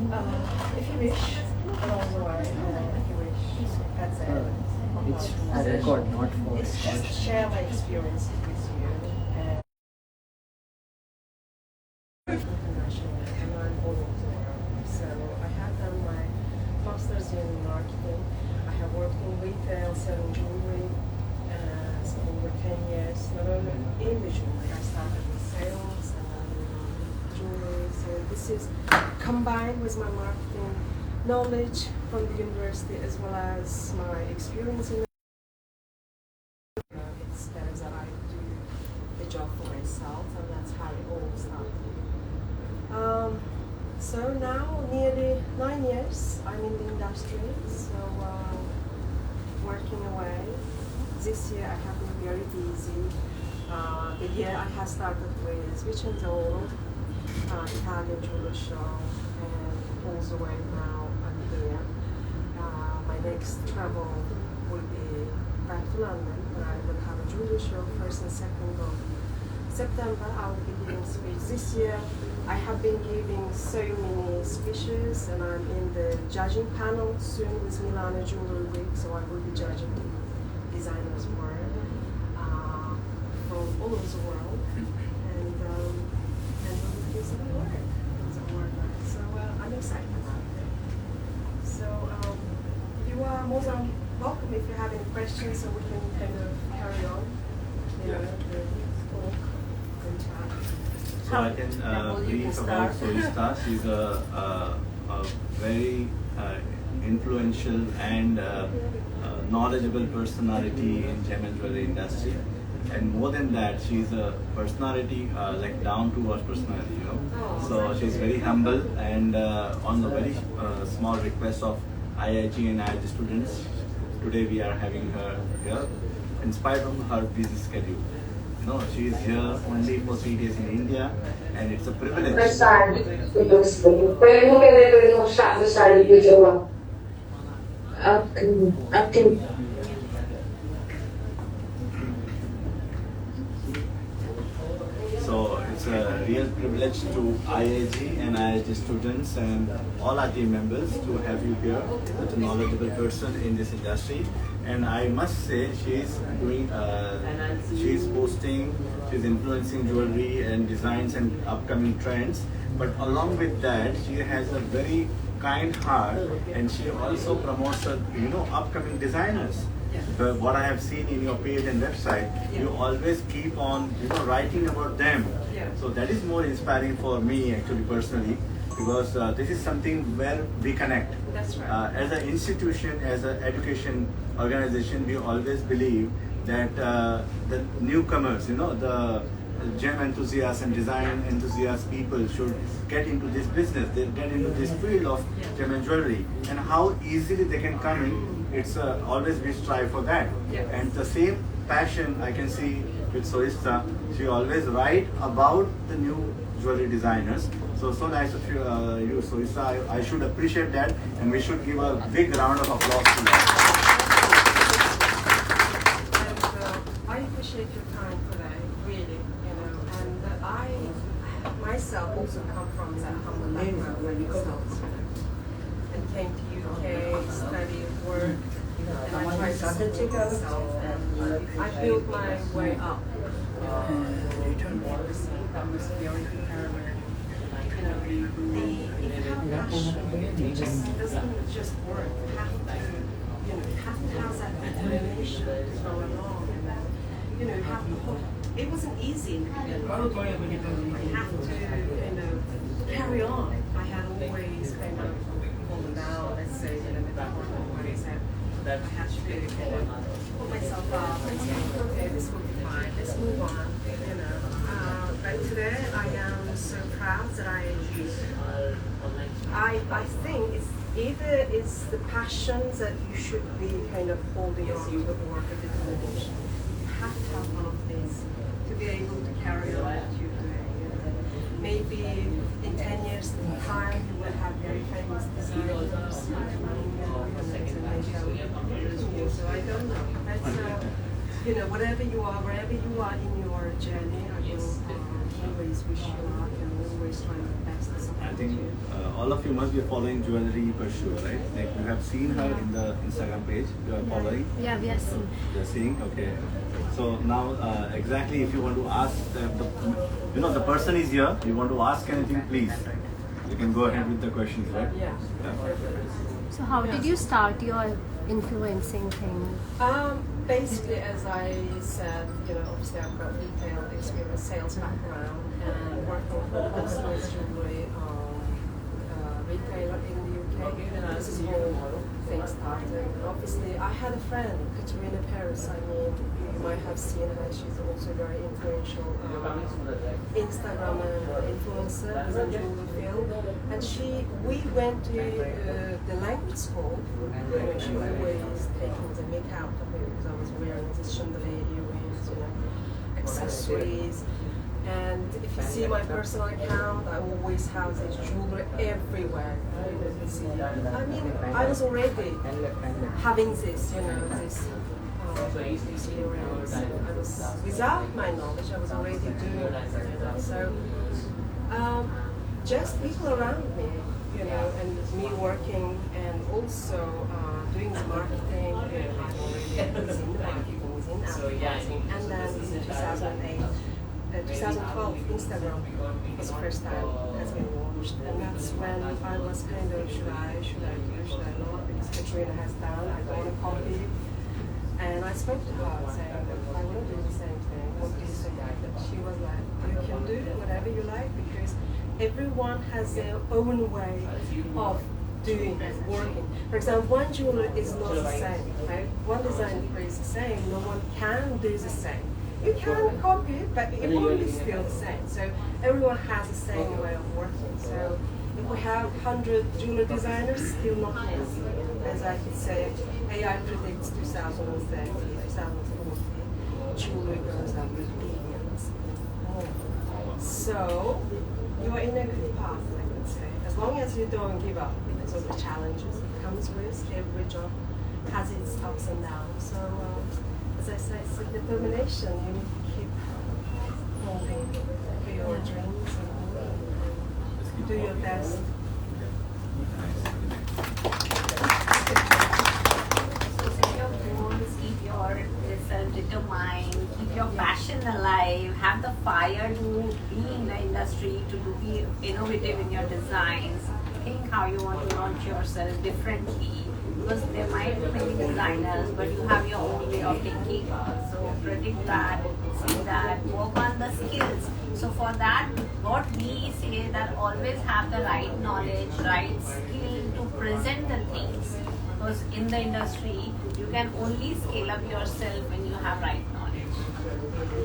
If you wish, along the way, if you wish, that's it. It's a record, not for It's just to share my experience with you. Internationally, and I'm all over the world. So I have done my master's in marketing. I have worked in retail, selling jewelry, so over 10 years. Not only in the jewelry, I started with sales and jewelry. So this is combined with my marketing knowledge from the university as well as my experience in it's better that I do the job for myself, and that's how it all started. So now, nearly 9 years, I'm in the industry, so working away. This year I have been very busy. The year I have started with Rich and Old, Italian jewelry show, and all the way now I'm here. My next travel will be back to London, where I will have a jewelry show 1st and 2nd of September. I will be giving speech. This year I have been giving so many speeches, and I'm in the judging panel soon with Milano Jewelry Week, so I will be judging the designers' work from all over the world, and we'll do some work. So I'm excited about it. So you are more than welcome if you have any questions, so we can kind of carry on. The talk and chat. So I can brief about Shohista. She's a very influential and knowledgeable personality in gem and jewelry industry. And more than that, she's a personality, like down-to-earth personality, you know. So she's very humble, and on the very small request of IIG and IIG students, today we are having her here, in spite of her busy schedule. You know, she is here only for 3 days in India, and it's a privilege. So it's a real privilege to IIG and IIG students and all our team members to have you here, such a knowledgeable person in this industry. And I must say, she's doing, she's posting, she's influencing jewelry and designs and upcoming trends. But along with that, she has a very kind heart, and she also promotes, upcoming designers. What I have seen in your page and website, you always keep on, writing about them. So that is more inspiring for me, actually, personally, because this is something where we connect. That's right. As an institution, as an education organization, we always believe that the newcomers, the gem enthusiasts and design enthusiast people should get into this business, they get into this field of gem and jewelry, and how easily they can come in. It's always we strive for that. Yes. And the same passion I can see with Shohista. She always write about the new jewelry designers. So nice of you, Shohista. I should appreciate that, and we should give a big round of applause to that. And I appreciate your time today, really, and I myself also come from that humble background myself, and came to UK, studied, worked, and I tried to support myself, and I built my way up. That was very paramount. If you have passion, it just doesn't just work. You have to have that determination to go along, and then, you have to hold. It wasn't easy in the beginning. I have to, carry on. I had always kind of fallen down, let's say, with the hormone ways, and I had to really kind of pull myself up and say, okay, this will be fine, let's move on, But today I am so proud that I think it's either it's the passion that you should be kind of holding on to, or the determination. You have to have one of these to be able to carry on what you're doing. Maybe in 10 years' time you will have very famous designers running and maybe I will be so I don't know. you know, whatever you are, wherever you are in your journey, I will always wish you luck and always try my best to support I think you. all of you must be following Jewellery Pursuer, right? Like you have seen her in the Instagram page. You are following. Yeah, we are seeing. You're seeing, okay. So now, exactly, if you want to ask, the person is here. You want to ask anything, please. You can go ahead with the questions, right? Yeah. So how did you start your influencing thing? Basically, as I said, you know, obviously I've got retail experience, sales background, and working for a customers jewelry retailer in the UK. This whole thing started. Obviously, I had a friend, Katerina Paris. I mean, you might have seen her. She's also very influential Instagram influencer within the jewelry field. And we went to the language school. She was always taking the mick out of me because I was wearing these chandelier earrings, you know, accessories. And if you see my personal account, I always have this jewelry everywhere. You see, I mean, I was already having this, you know, these earrings. I was, without my knowledge, I was already doing it. You know, so just people around me, you know, and me working and also doing the marketing. You know, I'm already was in the marketing, was in advertising, and then in 2008. 2012 Instagram was the first time has been launched, and that's when I was kind of should I not, because Katrina has done, I don't want to copy, and I spoke to her saying that I want to do the same thing. What do you think? That she was like, you can do whatever you like, because everyone has their own way of doing and working. For example, one jeweler is not the same, right? One designer is the same, no one can do the same. You can copy it, but it won't be still the same. So everyone has the same way of working. So if we have 100 jewelry designers, still not enough. As I could say, AI predicts 2030, 2040, jewelry goes up with billions. So you are in a good path, I would say. As long as you don't give up because of the challenges it comes with, every job has its ups and downs. So as I say, it's a determination. You need to keep holding for your dreams and do your best. So set your goals, keep yourself determined, keep your passion alive, have the fire to be in the industry, to be innovative in your designs, think how you want to launch yourself differently. Because there might be many designers, but you have your own way of thinking. So predict that, see that, work on the skills. So for that, what we say that always have the right knowledge, right skill to present the things. Because in the industry, you can only scale up yourself when you have right knowledge.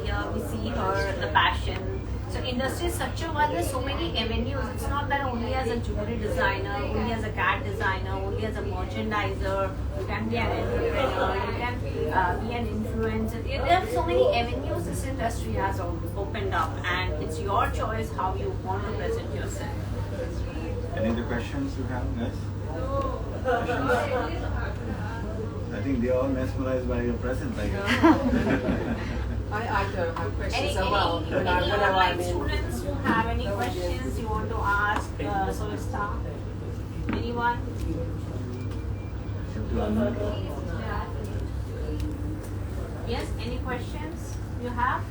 Here we see her, the passion. So industry is such a one, there's so many avenues. It's not that only as a jewelry designer, only as a CAD designer, only as a merchandiser, you can be an entrepreneur, you can be an influencer. There are so many avenues this industry has opened up, and it's your choice how you want to present yourself. Any other questions you have, guys? Questions? I think they are all mesmerized by your presence, I guess. I don't have questions as Any well. online students who have any questions you want to ask Shohista? Anyone? Yes, any questions you have?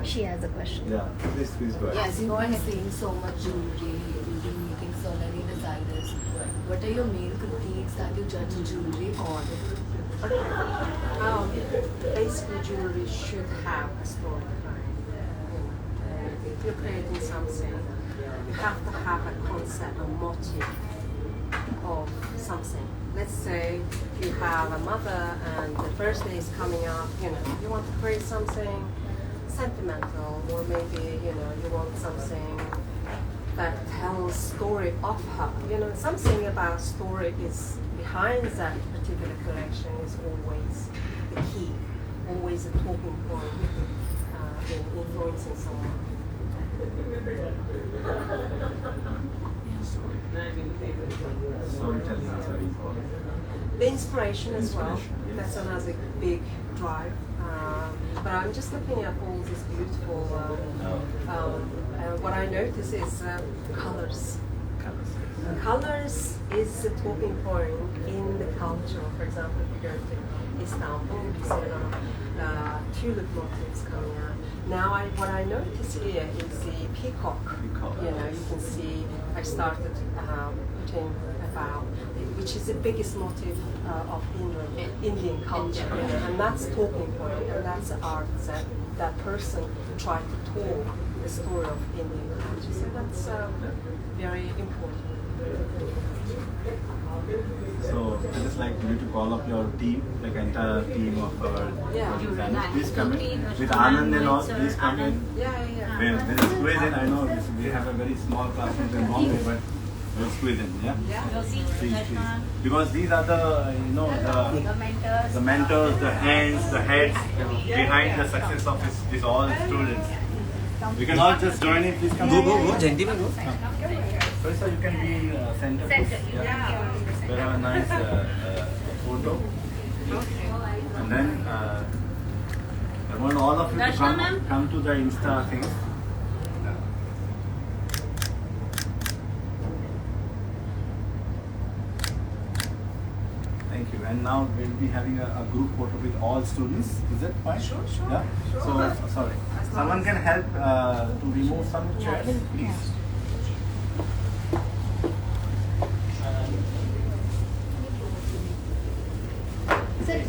She has a question. Yeah, please go ahead. Yes, you've been seeing so much jewelry, you've been meeting so many designers. What are your main critiques that you judge jewelry on? Basically, jewelry should have a story behind it. If you're creating something, you have to have a concept, a motive of something. Let's say you have a mother and the birthday is coming up, you know, you want to create something sentimental, or maybe, you know, you want something that tells story of her. You know, something about story is behind that particular collection is always the key, always a talking point in influencing someone. Storytelling is very important. The inspiration as well, that's another big drive. But I'm just looking at all these beautiful. What I notice is colors. Colors is a talking point in the culture. For example, if you go to Istanbul, you see a lot of tulip motifs coming out. Now, what I notice here is the peacock. You know, you can see I started putting about, which is the biggest motif of Indian culture, you know, and that's talking point, and that's the art that person tried to talk the story of Indian culture. So that's very important. So I just like you to call up your team, like entire team of our designers. Please come in. With Anand and all, please come in. Yeah. We'll squeeze in. I know we have a very small classroom in Bombay, but we'll squeeze in, yeah? Please. Because these are the, you know, the mentors, the hands, the heads behind the success of this all students. We can all just join in. Please come. Go, Jayanti, go. Sorry, sir, you can be in center. Yeah. We have a nice photo. And then I want all of you to come to the Insta thing. Thank you. And now we'll be having a group photo with all students. Is that fine? Sure. Yeah? So, sorry. Someone can help to remove some chairs, please. Sir,